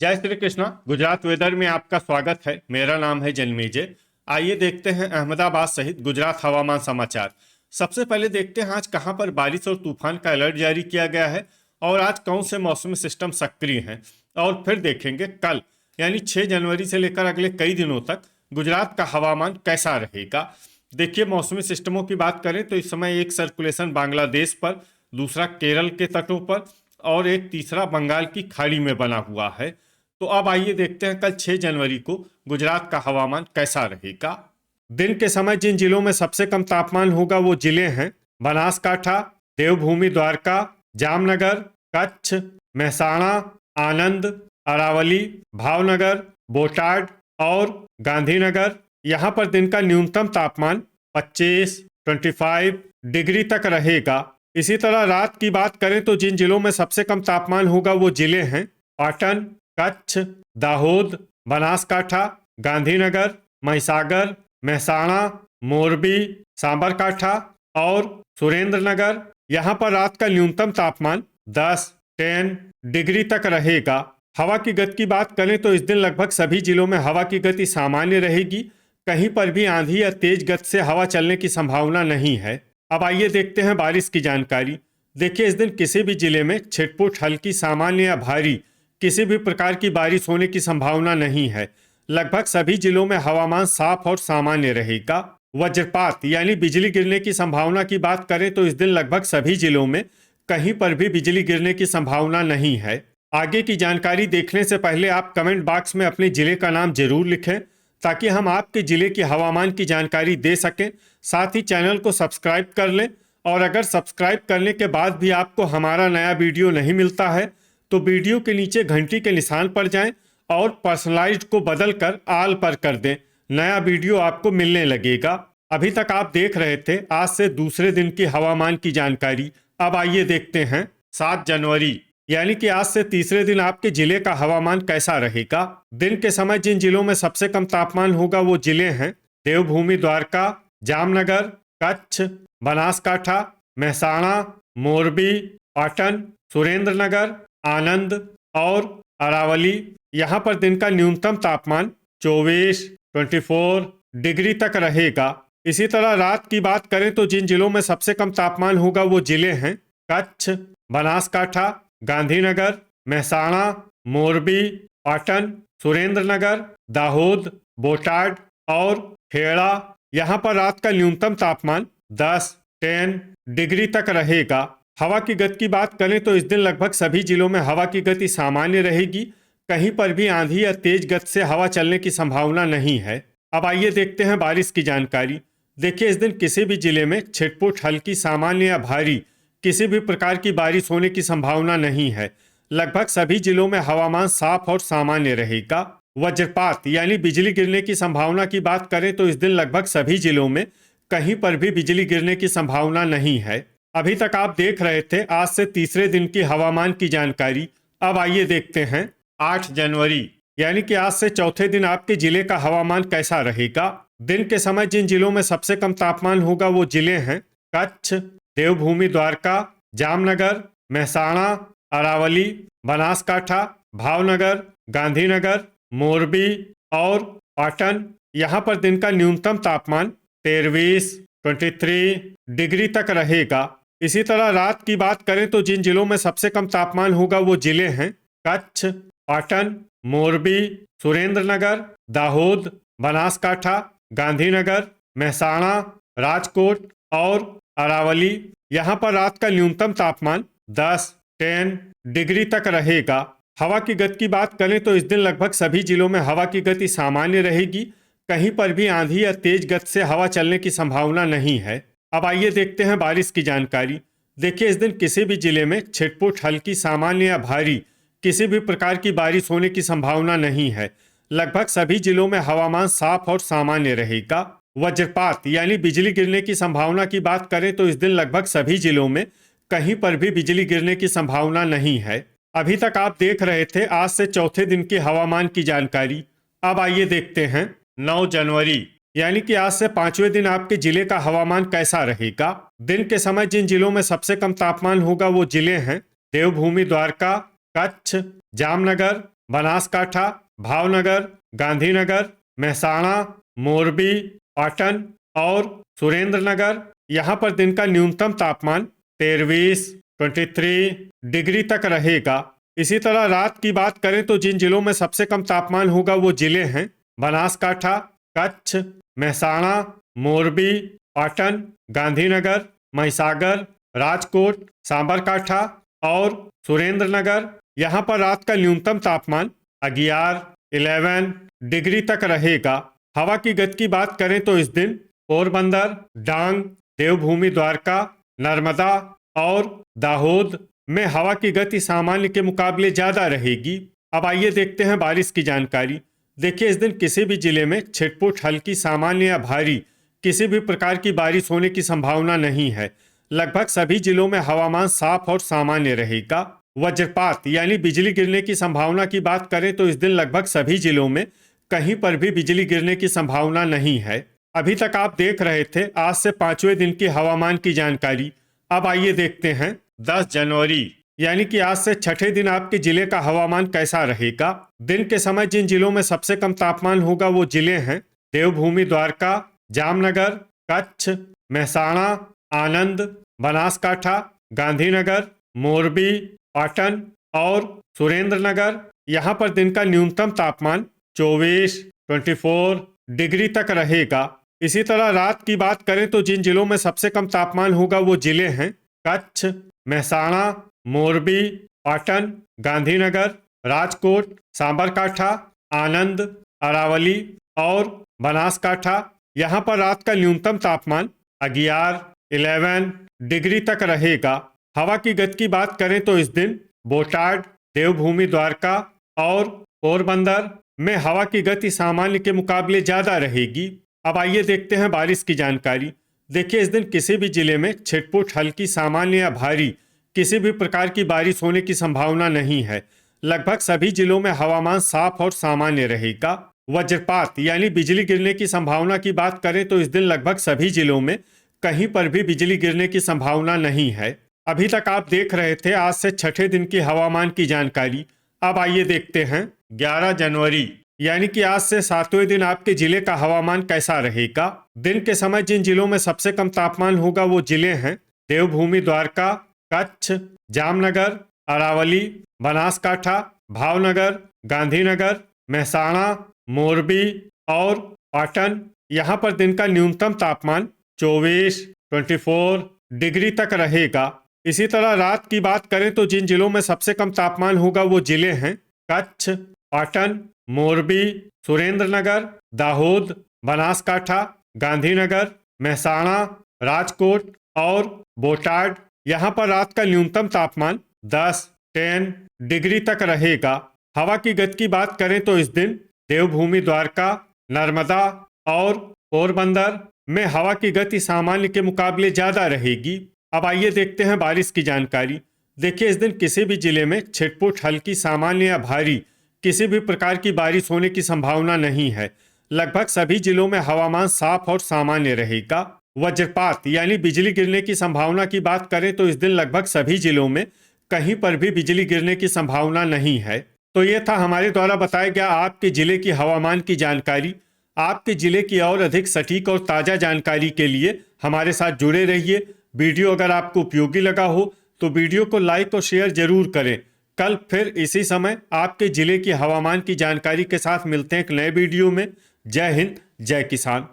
जय श्री कृष्णा। गुजरात वेदर में आपका स्वागत है। मेरा नाम है जन्मेजय। आइए देखते हैं अहमदाबाद सहित गुजरात हवामान समाचार। सबसे पहले देखते हैं आज कहां पर बारिश और तूफान का अलर्ट जारी किया गया है और आज कौन से मौसमी सिस्टम सक्रिय हैं। और फिर देखेंगे कल यानी 6 जनवरी से लेकर अगले कई दिनों तक गुजरात का हवामान कैसा रहेगा। देखिए, मौसमी सिस्टमों की बात करें तो इस समय एक सर्कुलेशन बांग्लादेश पर, दूसरा केरल के तटों पर और एक तीसरा बंगाल की खाड़ी में बना हुआ है। तो अब आइए देखते हैं कल 6 जनवरी को गुजरात का हवामान कैसा रहेगा। दिन के समय जिन जिलों में सबसे कम तापमान होगा वो जिले हैं बनासकाठा, देवभूमि द्वारका, जामनगर, कच्छ, महसाणा, आनंद, अरावली, भावनगर, बोटाड और गांधीनगर। यहाँ पर दिन का न्यूनतम तापमान 25 डिग्री तक रहेगा। इसी तरह रात की बात करें तो जिन जिलों में सबसे कम तापमान होगा वो जिले हैं पाटन, कच्छ, दाहोद, बनासकाठा, गांधीनगर, महिसागर, महसाणा, मोरबी, साबरकाठा और सुरेंद्रनगर। यहाँ पर रात का न्यूनतम तापमान 10 डिग्री तक रहेगा। हवा की गति की बात करें तो इस दिन लगभग सभी जिलों में हवा की गति सामान्य रहेगी। कहीं पर भी आंधी या तेज गति से हवा चलने की संभावना नहीं है। अब आइए देखते हैं बारिश की जानकारी। देखिए, इस दिन किसी भी जिले में छिटपुट, हल्की, सामान्य या भारी किसी भी प्रकार की बारिश होने की संभावना नहीं है। लगभग सभी जिलों में हवामान साफ और सामान्य रहेगा। वज्रपात यानी बिजली गिरने की संभावना की बात करें तो इस दिन लगभग सभी जिलों में कहीं पर भी बिजली गिरने की संभावना नहीं है। आगे की जानकारी देखने से पहले आप कमेंट बॉक्स में अपने जिले का नाम जरूर लिखें ताकि हम आपके जिले की हवामान की जानकारी दे सकें। साथ ही चैनल को सब्सक्राइब कर लें और अगर सब्सक्राइब करने के बाद भी आपको हमारा नया वीडियो नहीं मिलता है तो वीडियो के नीचे घंटी के निशान पर जाएं और पर्सनलाइज्ड को बदलकर आल पर कर दें। नया वीडियो आपको मिलने लगेगा। अभी तक आप देख रहे थे आज से दूसरे दिन की हवामान की जानकारी। अब आइए देखते हैं 7 जनवरी यानी कि आज से तीसरे दिन आपके जिले का हवामान कैसा रहेगा। दिन के समय जिन जिलों में सबसे कम तापमान होगा वो जिले हैं देवभूमि द्वारका, जामनगर, कच्छ, बनासकाठा, महसाणा, मोरबी, पाटन, सुरेंद्रनगर, आनंद और अरावली। यहाँ पर दिन का न्यूनतम तापमान 24 डिग्री तक रहेगा। इसी तरह रात की बात करें तो जिन जिलों में सबसे कम तापमान होगा वो जिले हैं कच्छ, बनासकाठा, गांधीनगर, महसाणा, मोरबी, पाटन, सुरेंद्रनगर, दाहोद, बोटाड और खेड़ा। यहाँ पर रात का न्यूनतम तापमान 10 डिग्री तक रहेगा। हवा की गति की बात करें तो इस दिन लगभग सभी जिलों में हवा की गति सामान्य रहेगी। कहीं पर भी आंधी या तेज गति से हवा चलने की संभावना नहीं है। अब आइए देखते हैं बारिश की जानकारी। देखिए, इस दिन किसी भी जिले में छिटपुट, हल्की, सामान्य या भारी किसी भी प्रकार की बारिश होने की संभावना नहीं है। लगभग सभी जिलों में हवामान साफ और सामान्य रहेगा। वज्रपात यानी बिजली गिरने की संभावना की बात करें तो इस दिन लगभग सभी जिलों में कहीं पर भी बिजली गिरने की संभावना नहीं है। अभी तक आप देख रहे थे आज से तीसरे दिन की हवामान की जानकारी। अब आइए देखते हैं 8 जनवरी यानी कि आज से चौथे दिन आपके जिले का हवामान कैसा रहेगा। दिन के समय जिन जिलों में सबसे कम तापमान होगा वो जिले हैं कच्छ, देवभूमि द्वारका, जामनगर, महसाणा, अरावली, बनासकाठा, भावनगर, गांधीनगर, मोरबी और पाटन। यहाँ पर दिन का न्यूनतम तापमान 23 डिग्री तक रहेगा। इसी तरह रात की बात करें तो जिन जिलों में सबसे कम तापमान होगा वो जिले हैं कच्छ, पाटन, मोरबी, सुरेंद्रनगर, दाहोद, बनासकाठा, गांधीनगर, महसाणा, राजकोट और अरावली। यहाँ पर रात का न्यूनतम तापमान 10 डिग्री तक रहेगा। हवा की गति की बात करें तो इस दिन लगभग सभी जिलों में हवा की गति सामान्य रहेगी। कहीं पर भी आंधी या तेज गति से हवा चलने की संभावना नहीं है। अब आइए देखते हैं बारिश की जानकारी। देखिए, इस दिन किसी भी जिले में छिटपुट, हल्की, सामान्य या भारी किसी भी प्रकार की बारिश होने की संभावना नहीं है। लगभग सभी जिलों में हवामान साफ और सामान्य रहेगा। वज्रपात यानी बिजली गिरने की संभावना की बात करें तो इस दिन लगभग सभी जिलों में कहीं पर भी बिजली गिरने की संभावना नहीं है। अभी तक आप देख रहे थे आज से चौथे दिन की हवामान की जानकारी। अब आइए देखते हैं 9 जनवरी यानी कि आज से 5वें दिन आपके जिले का हवामान कैसा रहेगा। दिन के समय जिन जिलों में सबसे कम तापमान होगा वो जिले हैं देवभूमि द्वारका, कच्छ, जामनगर, बनासकाठा, भावनगर, गांधीनगर, मेहसाणा, मोरबी, पाटन और सुरेंद्रनगर। यहाँ पर दिन का न्यूनतम तापमान 23 डिग्री तक रहेगा। इसी तरह रात की बात करें तो जिन जिलों में सबसे कम तापमान होगा वो जिले हैं बनासकाठा, कच्छ, मेहसाणा, मोरबी, पाटन, गांधीनगर, महिसागर, राजकोट, साबरकाठा और सुरेंद्रनगर। यहाँ पर रात का न्यूनतम तापमान 11 डिग्री तक रहेगा। हवा की गति की बात करें तो इस दिन पोरबंदर, डांग, देवभूमि द्वारका, नर्मदा और दाहोद में हवा की गति सामान्य के मुकाबले ज्यादा रहेगी। अब आइए देखते हैं बारिश की जानकारी। देखिए, इस दिन किसी भी जिले में छिटपुट, हल्की, सामान्य या भारी किसी भी प्रकार की बारिश होने की संभावना नहीं है। लगभग सभी जिलों में हवामान साफ और सामान्य रहेगा। वज्रपात यानी बिजली गिरने की संभावना की बात करें तो इस दिन लगभग सभी जिलों में कहीं पर भी बिजली गिरने की संभावना नहीं है। अभी तक आप देख रहे थे आज से 5वें दिन की हवामान की जानकारी। अब आइए देखते हैं 10 जनवरी यानी कि आज से 6ठे दिन आपके जिले का हवामान कैसा रहेगा। दिन के समय जिन जिलों में सबसे कम तापमान होगा वो जिले हैं देवभूमि द्वारका, जामनगर, कच्छ, मेहसाणा, आनंद, बनासकाठा, गांधीनगर, मोरबी, पाटन और सुरेंद्रनगर। यहाँ पर दिन का न्यूनतम तापमान 24 डिग्री तक रहेगा। इसी तरह रात की बात करें तो जिन जिलों में सबसे कम तापमान होगा वो जिले हैं कच्छ, मेहसाणा, मोरबी, पाटन, गांधीनगर, राजकोट, साबरकाठा, आनंद, अरावली और बनासकाठा। यहाँ पर रात का न्यूनतम तापमान 11 डिग्री तक रहेगा। हवा की गति की बात करें तो इस दिन बोटाड, देवभूमि द्वारका और पोरबंदर में हवा की गति सामान्य के मुकाबले ज्यादा रहेगी। अब आइए देखते हैं बारिश की जानकारी। देखिए, इस दिन किसी भी जिले में छिटपुट, हल्की, सामान्य या भारी किसी भी प्रकार की बारिश होने की संभावना नहीं है। लगभग सभी जिलों में हवामान साफ और सामान्य रहेगा। वज्रपात यानी बिजली गिरने की संभावना की बात करें तो इस दिन लगभग सभी जिलों में कहीं पर भी बिजली गिरने की संभावना नहीं है। अभी तक आप देख रहे थे आज से 6ठे दिन की हवामान की जानकारी। अब आइए देखते हैं 11 जनवरी यानी कि आज से 7वें दिन आपके जिले का हवामान कैसा रहेगा। दिन के समय जिन जिलों में सबसे कम तापमान होगा वो जिले हैं देवभूमि द्वारका, कच्छ, जामनगर, अरावली, बनासकाठा, भावनगर, गांधीनगर, मेहसाणा, मोरबी और पाटन। यहाँ पर दिन का न्यूनतम तापमान 24 डिग्री तक रहेगा। इसी तरह रात की बात करें तो जिन जिलों में सबसे कम तापमान होगा वो जिले हैं कच्छ, पाटन, मोरबी, सुरेंद्रनगर, दाहोद, बनासकाठा, गांधीनगर, मेहसाणा, राजकोट और बोटाड। यहाँ पर रात का न्यूनतम तापमान 10 डिग्री तक रहेगा। हवा की गति की बात करें तो इस दिन देवभूमि द्वारका, नर्मदा और पोरबंदर में हवा की गति सामान्य के मुकाबले ज्यादा रहेगी। अब आइए देखते हैं बारिश की जानकारी। देखिए, इस दिन किसी भी जिले में छिटपुट, हल्की, सामान्य या भारी किसी भी प्रकार की बारिश होने की संभावना नहीं है। लगभग सभी जिलों में हवामान साफ और सामान्य रहेगा। वज्रपात यानी बिजली गिरने की संभावना की बात करें तो इस दिन लगभग सभी जिलों में कहीं पर भी बिजली गिरने की संभावना नहीं है। तो ये था हमारे द्वारा बताया गया आपके जिले की हवामान की जानकारी। आपके जिले की और अधिक सटीक और ताज़ा जानकारी के लिए हमारे साथ जुड़े रहिए। वीडियो अगर आपको उपयोगी लगा हो तो वीडियो को लाइक और शेयर जरूर करें। कल फिर इसी समय आपके जिले की हवामान की जानकारी के साथ मिलते हैं एक नए वीडियो में। जय हिंद, जय किसान।